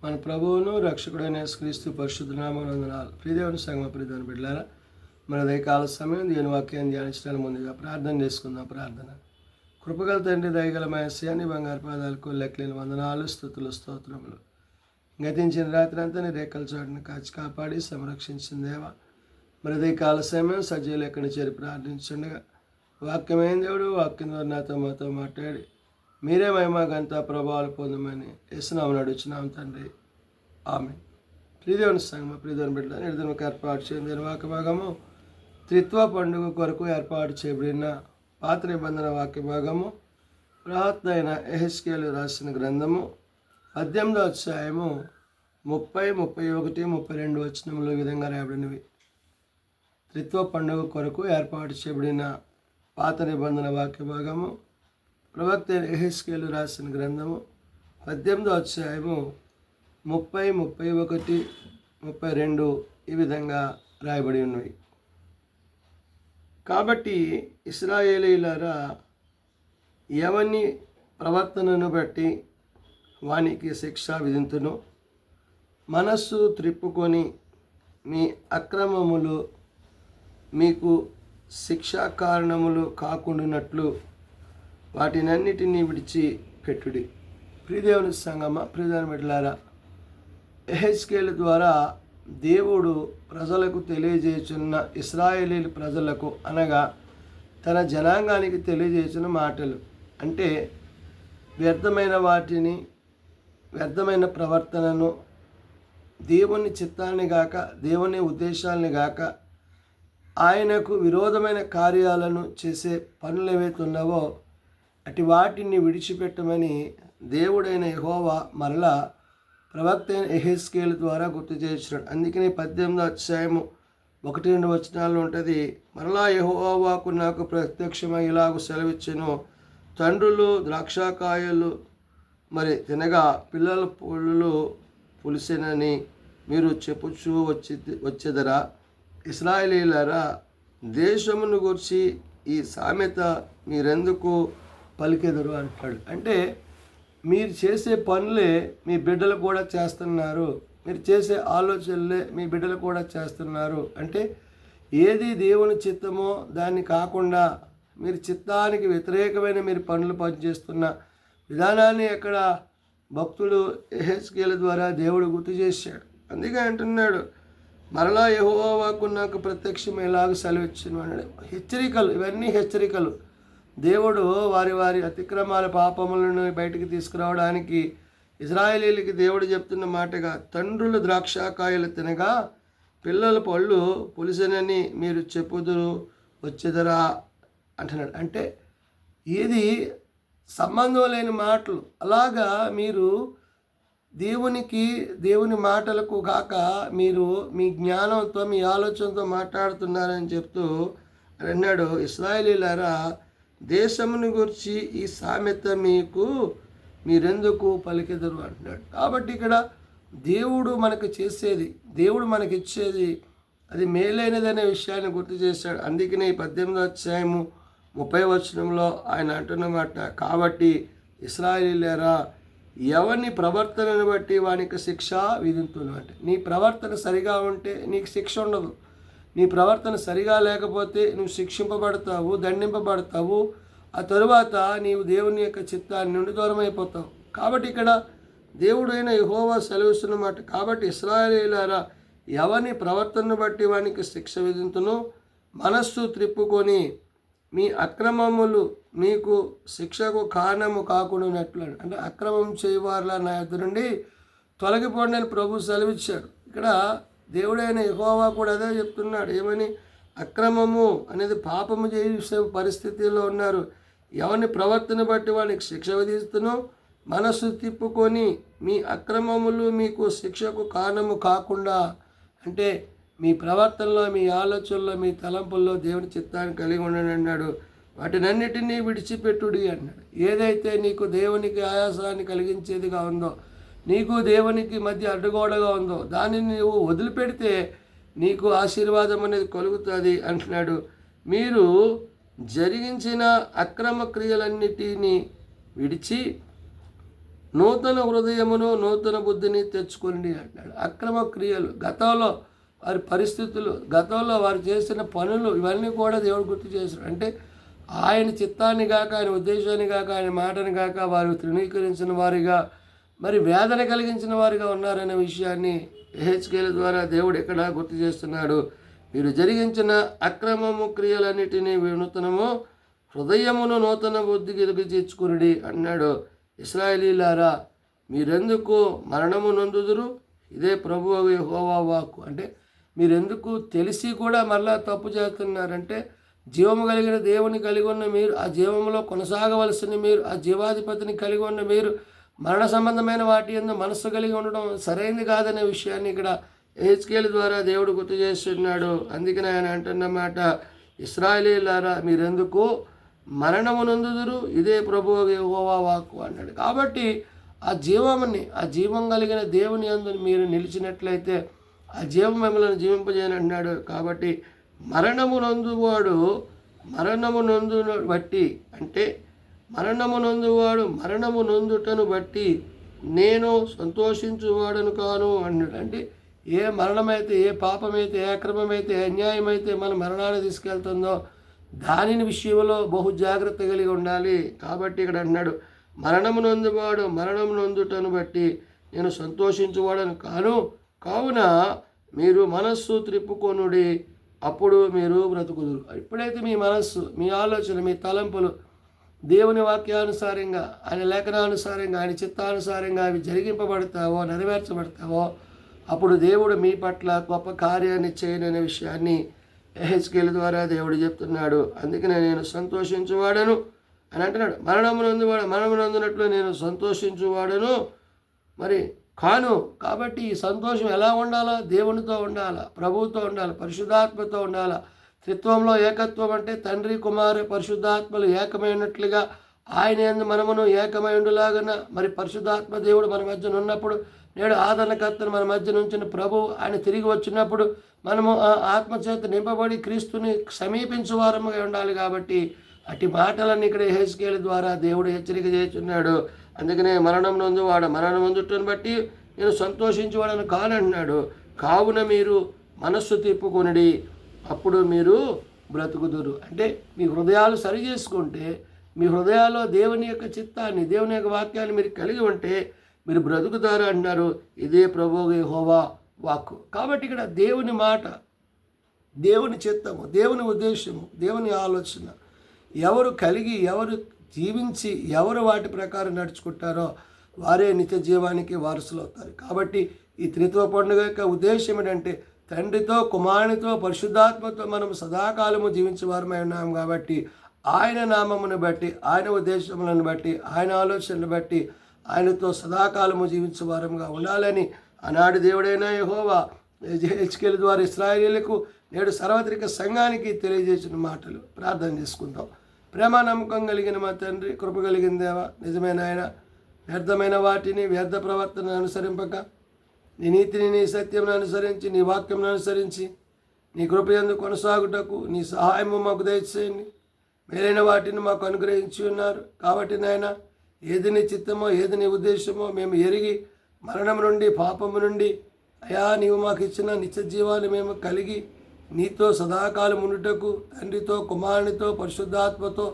మన ప్రభువును రక్షకుడైన యేసుక్రీస్తు పరిశుద్ధ నామమున వందనాలు. ప్రియదేవుని సంగమ ప్రియదేవుని బిడ్డలారా, మన దయకాల సమయం దేవుని వాక్యాన్ని ధ్యానించడానికి ముందుగా ప్రార్థన చేసుకుందాం. ప్రార్థన. కృపగల తండ్రి, దయగల మయస్యాన్ని బంగారు పాదాలకు లెక్కలేని వందనాలు, స్తుతులు, స్తోత్రములు. గతించిన రాత్రి అంతా నీ రేఖల చోటును కాచి కాపాడి సంరక్షించిన దేవా, మరి దయకాల సమయం సజీవులు ఎక్కడి చేరి ప్రార్థించుండగా వాక్యమైన దేవుడు వాక్యం ద్వారా నాతో మాతో మాట్లాడి మీరే మహిమ ఘనత ప్రభావాలు పొందమని యేసునామమున అడుగుచున్నాం తండ్రి. ఆమేన్. ప్రియదేవుని సంగమ ప్రియదేవుని బిడ్డ నిర్ధనకు ఏర్పాటు చేయబడిన వాక్య భాగము త్రిత్వ పండుగ కొరకు ఏర్పాటు చేయబడిన పాత నిబంధన వాక్య భాగము ప్రవక్త అయిన యెహెజ్కేలు రాసిన గ్రంథము 18వ అధ్యాయము 30, 31, 32 వచనములు ఈ విధంగా రాయబడినవి. త్రిత్వ పండుగ కొరకు ఏర్పాటు చేయబడిన పాత నిబంధన వాక్య భాగము ప్రవక్త యెహెజ్కేలు రాసిన గ్రంథము 18వ అధ్యాయము 30, 31, 32 ఈ విధంగా రాయబడి ఉన్నవి. కాబట్టి ఇశ్రాయేలీయులారా, ఎవని ప్రవర్తనను బట్టి వానికి శిక్ష విధింతును, మనస్సు త్రిప్పుకొని మీ అక్రమములు మీకు శిక్షా కారణములు కాకుండానట్లు వాటినన్నిటినీ విడిచి పెట్టుడి. ప్రియదేవుని సంగమ ప్రియదేవుని బిడ్డలారా, యెహెజ్కేలు ద్వారా దేవుడు ప్రజలకు తెలియజేస్తున్న ఇశ్రాయేలీయుల ప్రజలకు అనగా తన జనాంగానికి తెలియజేసిన మాటలు అంటే వ్యర్థమైన వాటిని, వ్యర్థమైన ప్రవర్తనను, దేవుని చిత్తాన్ని గాక, దేవుని ఉద్దేశాలని గాక, ఆయనకు విరోధమైన కార్యాలను చేసే పనులు ఏవైతే ఉన్నావో అటు వాటిని విడిచిపెట్టమని దేవుడైన యెహోవా మరలా ప్రవక్త అయిన యెహెజ్కేలు ద్వారా గుర్తు చేస్తున్నాడు. అందుకని 18వ అధ్యాయము 1-2 వచనాలు ఉంటుంది. మరలా యెహోవాకు నాకు ప్రత్యక్షమై ఇలాగ సెలవిచ్చెను, తండ్రులు ద్రాక్షకాయలు మరి తినగా పిల్లల పుళ్ళు పులిసెనని మీరు చెప్పుచూ వచ్చేదరా. ఇశ్రాయేలీయులారా, దేశమును గురించి ఈ సామెత మీరెందుకు పలికెదరు అంటాడు. అంటే మీరు చేసే పనులే మీ బిడ్డలు కూడా చేస్తున్నారు, మీరు చేసే ఆలోచనలే మీ బిడ్డలు కూడా చేస్తున్నారు. అంటే ఏది దేవుని చిత్తమో దాన్ని కాకుండా మీరు చిత్తానికి వ్యతిరేకమైన మీరు పనులు పనిచేస్తున్న విధానాన్ని అక్కడ భక్తుడు యెహెజ్కేలు ద్వారా దేవుడు గుర్తు చేశాడు. అందుకే అంటున్నాడు, మరలా యెహోవాకు నాకు ప్రత్యక్షం ఎలాగ సెలవిచ్చును అన్నాడు. హెచ్చరికలు, ఇవన్నీ హెచ్చరికలు. దేవుడు వారి వారి అతిక్రమాల పాపములను బయటికి తీసుకురావడానికి ఇశ్రాయేలీయులకి దేవుడు చెప్తున్న మాటగా, తండ్రులు ద్రాక్షకాయలు తినగా పిల్లల పళ్ళు పులిసెనని మీరు చెప్పుదురు వచ్చేదరా అంటున్నాడు. అంటే ఇది సంబంధం లేని మాటలు. అలాగా మీరు దేవుని మాటలకు కాక మీరు మీ జ్ఞానంతో, మీ ఆలోచనతో మాట్లాడుతున్నారని చెప్తూ అన్నాడు, ఇశ్రాయేలీయులారా, దేశమును గురించి ఈ సామెత మీరెందుకు పలికెదరు అంటున్నాడు. కాబట్టి ఇక్కడ దేవుడు మనకు చేసేది, దేవుడు మనకి ఇచ్చేది అది మేలైనదనే విషయాన్ని గుర్తు చేశాడు. అందుకనే 18వ అధ్యాయము 30 వచనంలో ఆయన అంటున్నమాట, కాబట్టి ఇశ్రాయేలీయులారా, ఎవని ప్రవర్తనను బట్టి వానికి శిక్ష విధింతును. అంటే నీ ప్రవర్తన సరిగా ఉంటే నీకు శిక్ష ఉండదు. నీ ప్రవర్తన సరిగా లేకపోతే నువ్వు శిక్షింపబడతావు, దండింపబడతావు. ఆ తరువాత నీవు దేవుని యొక్క చిత్తాన్ని నుండి దూరం అయిపోతావు. కాబట్టి ఇక్కడ దేవుడైన యెహోవా సెలవిస్తున్నమాట, కాబట్టి ఇశ్రాయేలీయులారా, ఎవని ప్రవర్తనను బట్టి వానికి శిక్ష విధింతును, మనస్సు త్రిప్పుకొని మీ అక్రమములు మీకు శిక్షకు కారణము కాకుండానట్లు. అంటే అక్రమం చేయవారులా నా యొద్ద నుండి తొలగిపోండి అని ప్రభు సెలవిచ్చాడు. ఇక్కడ దేవుడైన యెహోవా కూడా అదే చెప్తున్నాడు. ఏమని? అక్రమము అనేది పాపము చేసే పరిస్థితిలో ఉన్నారు. ఎవరిని ప్రవర్తన బట్టి వానికి శిక్ష విధిస్తును, మనస్సు తిప్పుకొని మీ అక్రమములు మీకు శిక్షకు కారణము కాకుండా. అంటే మీ ప్రవర్తనలో, మీ ఆలోచనలో, మీ తలంపుల్లో దేవుని చిత్తాన్ని కలిగి ఉండండి అన్నాడు. వాటినన్నిటినీ విడిచిపెట్టుడి అన్నాడు. ఏదైతే నీకు దేవునికి ఆయాసాన్ని కలిగించేదిగా ఉందో, నీకు దేవునికి మధ్య అడ్డుగోడగా ఉందో దానిని నువ్వు వదిలిపెడితే నీకు ఆశీర్వాదం అనేది కలుగుతుంది అంటున్నాడు. మీరు జరిగించిన అక్రమ క్రియలన్నిటినీ విడిచి నూతన హృదయమును నూతన బుద్ధిని తెచ్చుకోండి అంటాడు. అక్రమ క్రియలు, గతంలో వారి పరిస్థితులు, గతంలో వారు చేసిన పనులు, ఇవన్నీ కూడా దేవుడు గుర్తు చేశాడు. అంటే ఆయన చిత్తాన్ని కాక, ఆయన ఉద్దేశాన్ని కాక, ఆయన మాటని కాక వారు తృణీకరించిన వారిగా, మరి వేదన కలిగించిన వారిగా ఉన్నారనే విషయాన్ని యెహెజ్కేలు ద్వారా దేవుడు ఇక్కడ గుర్తు చేస్తున్నాడు. మీరు జరిగించిన అక్రమము క్రియలన్నిటినీ నూతనము హృదయమును నూతన బుద్ధికి తెచ్చుకునుడి అన్నాడు. ఇశ్రాయేలీయులారా, మీరెందుకు మరణము నొందుదురు? ఇదే ప్రభువు యెహోవా వాక్కు. అంటే మీరెందుకు తెలిసి కూడా మళ్ళా తప్పు చేస్తున్నారంటే, జీవము కలిగిన దేవుని కలిగి ఉన్న మీరు, ఆ జీవంలో కొనసాగవలసిన మీరు, ఆ జీవాధిపతిని కలిగి ఉన్న మీరు మరణ సంబంధమైన వాటి యందు మనస్సు కలిగి ఉండడం సరైనది కాదనే విషయాన్ని ఇక్కడ యెహెజ్కేలు ద్వారా దేవుడు గుర్తు చేస్తున్నాడు. అందుకని ఆయన అంటున్నమాట, ఇశ్రాయేలీయులారా మీరెందుకు మరణము నొందుదురు? ఇదే ప్రభువు యెహోవా వాక్కు అన్నాడు. కాబట్టి ఆ జీవముని, ఆ జీవం కలిగిన దేవుని యందు మీరు నిలిచినట్లయితే ఆ జీవం మిమ్మల్ని జీవింపజేయని అన్నాడు. కాబట్టి మరణము నొందువాడు మరణము నొందును బట్టి, అంటే మరణము నొందువాడు మరణము నొందుటను బట్టి నేను సంతోషించువాడను కాను అన్నాడు. అంటే ఏ మరణమైతే, ఏ పాపమైతే, ఏ అక్రమమైతే, ఏ అన్యాయమైతే మన మరణాన్ని తీసుకెళ్తుందో దానిని విషయంలో బహు జాగ్రత్త కలిగి ఉండాలి. కాబట్టి ఇక్కడ అన్నాడు, మరణము నొందువాడు మరణము నొందుటను బట్టి నేను సంతోషించువాడను కాను, కావున మీరు మనస్సు త్రిప్పుకొనుడి, అప్పుడు మీరు బ్రతుకుదురు. ఎప్పుడైతే మీ మనస్సు, మీ ఆలోచన, మీ తలంపులు దేవుని వాక్యానుసారంగా, ఆయన లేఖనానుసారంగా, ఆయన చిత్తానుసారంగా అవి జరిగింపబడతావో, నెరవేర్చబడతావో, అప్పుడు దేవుడు మీ పట్ల గొప్ప కార్యాన్ని చేయననే విషయాన్ని యెహెజ్కేలు ద్వారా దేవుడు చెప్తున్నాడు. అందుకనే నేను సంతోషించువాడను అని అంటున్నాడు. మరణము నొందినట్లు నేను సంతోషించువాడను మరి కాను. కాబట్టి ఈ సంతోషం ఎలా ఉండాలా? దేవునితో ఉండాలా, ప్రభువుతో ఉండాలి, పరిశుద్ధాత్మతో ఉండాలా. త్రిత్వంలో ఏకత్వం అంటే తండ్రి, కుమారు, పరిశుద్ధాత్మలు ఏకమైనట్లుగా ఆయన యందు మనమును ఏకమై ఉండులాగన మరి పరిశుద్ధాత్మ దేవుడు మన మధ్యన ఉన్నప్పుడు, నేడు ఆదరణకర్తను మన మధ్య నుంచిన ప్రభు ఆయన తిరిగి వచ్చినప్పుడు మనము ఆ ఆత్మచేత నింపబడి క్రీస్తుని సమీపించు వారముగా ఉండాలి. కాబట్టి అట్టి మాటలన్నీ ఇక్కడ యెహెజ్కేలు ద్వారా దేవుడు హెచ్చరిక చేస్తున్నాడు. అందుకనే మరణం నొందువాడు మరణం నొందుటను బట్టి నేను సంతోషించువాడను కానంటున్నాడు. కావున మీరు మనస్సు తిప్పుకొనిడి, అప్పుడు మీరు బ్రతుకుదురు. అంటే మీ హృదయాలు సరి చేసుకుంటే, మీ హృదయాల్లో దేవుని యొక్క చిత్తాన్ని, దేవుని యొక్క వాక్యాన్ని మీరు కలిగి ఉంటే మీరు బ్రతుకుతారు అంటున్నారు. ఇదే ప్రభువు యెహోవా వాక్కు. కాబట్టి ఇక్కడ దేవుని మాట, దేవుని చిత్తము, దేవుని ఉద్దేశము, దేవుని ఆలోచన ఎవరు కలిగి, ఎవరు జీవించి, ఎవరు వాటి ప్రకారం నడుచుకుంటారో వారే నిత్య జీవానికి వారసులు అవుతారు. కాబట్టి ఈ త్రిత్వ పండుగ యొక్క ఉద్దేశం ఏంటంటే తండ్రితో, కుమారునితో, పరిశుద్ధాత్మతో మనం సదాకాలము జీవించేవారమై ఉన్నాం. కాబట్టి ఆయన నామమును బట్టి, ఆయన ఉద్దేశములను బట్టి, ఆయన ఆలోచనను బట్టి ఆయనతో సదాకాలము జీవించేవారంగా ఉండాలని ఆనాడు దేవుడైన యెహోవా యెహెజ్కేలు ద్వారా ఇశ్రాయేలీయులకు, నేడు సార్వత్రిక సంఘానికి తెలియజేసిన మాటలు ప్రార్థన చేసుకుందాం. ప్రేమ నమ్మకం కలిగిన మా తండ్రి, కృప కలిగిన దేవా, నిజమైన ఆయన, వ్యర్థమైన వాటిని, వ్యర్థ ప్రవర్తన అనుసరింపక నీ నీతిని, నీ సత్యమును అనుసరించి, నీ వాక్యమును అనుసరించి నీ కృపయందు కొనసాగుటకు నీ సహాయము మాకు దయచేయండి. మేలైన వాటిని మాకు అనుగ్రహించి ఉన్నారు. కాబట్టి నాయన, ఏది నీ చిత్తమో, ఏది నీ ఉద్దేశమో మేము ఎరిగి మరణం నుండి, పాపము నుండి అయా నీవు మాకు ఇచ్చిన నిత్య జీవాన్ని మేము కలిగి నీతో సదాకాలం ఉండుటకు తండ్రితో, కుమారునితో, పరిశుద్ధాత్మతో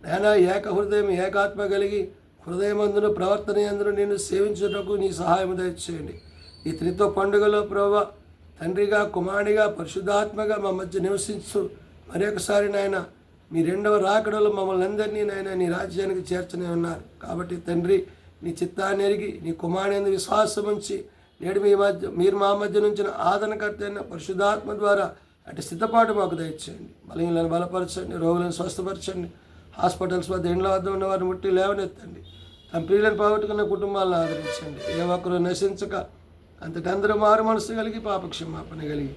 నాయన ఏక హృదయం, ఏకాత్మ కలిగి హృదయమందును, ప్రవర్తన యందును నిన్ను సేవించుటకు నీ సహాయం దయచేయండి. ఈ త్రిత్వ పండుగలో ప్రభువా, తండ్రిగా, కుమారునిగా, పరిశుద్ధాత్మగా మా మధ్య నివసించు మరొకసారి నాయన మీ రెండవ రాకడలో మమ్మల్ని అందరినీ నాయన నీ రాజ్యానికి చేర్చనే ఉన్నారు. కాబట్టి తండ్రి, నీ చిత్తాన్ని ఎరిగి నీ కుమారుని విశ్వాసం ఉంచి నేడు మీరు మా మధ్య నుంచిన ఆదరణకర్త అయిన పరిశుద్ధాత్మ ద్వారా అటు సిద్ధపాటు మాకు దయచేయండి. బలహీనలను బలపరచండి, రోగులను స్వస్థపరచండి, హాస్పిటల్స్ వద్ద, ఇండ్ల వద్ద ఉన్న వారిని ముట్టి లేవనెత్తండి. తమ ప్రియులను పోగొట్టుకున్న కుటుంబాలను ఆదరించండి. ఏ ఒక్కరు నశించక అంతటందరూ మారు మనసు కలిగి పాపక్షమాపణ కలిగి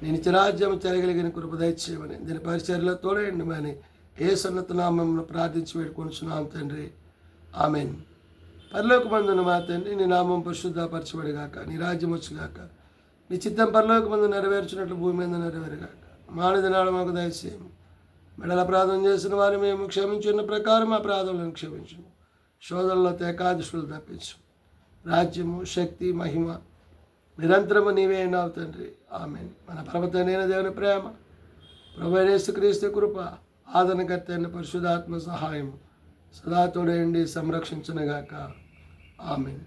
నేను రాజ్యం తిరగలిగిన కృప దయచేయమని, దీని పరిచర్యలో తోడేయండి అని యేసు ఉన్నత నామమున ప్రార్థించి వేడుకొనుచున్నాం తండ్రి, ఆమేన్. పరలోకమందున్న మా తండ్రి, నీ నామం పరిశుద్ధపరచబడిగాక, నీ రాజ్యం వచ్చుగాక, నీ చిత్తం పరలోకమందు నెరవేర్చినట్లు భూమి మీద నెరవేరుగాక. మానదినాడు మాకు దయచేయము. మెడల అపరాధం చేసిన వారిని మేము క్షమించున్న ప్రకారం మా అపరాధములను క్షమించము. శోధనలో తేకాదుషులు తప్పించు. రాజ్యము, శక్తి, మహిమ నిరంతరము నీవే అయినావు తండ్రి. ఆమేన్. మన పరమతండ్రైన దేవుని ప్రేమ, ప్రభువైన యేసుక్రీస్తు కృప, ఆదరణకర్త అయిన పరిశుద్ధాత్మ సహాయము సదా తోడేయండి సంరక్షించునుగాక. ఆమేన్.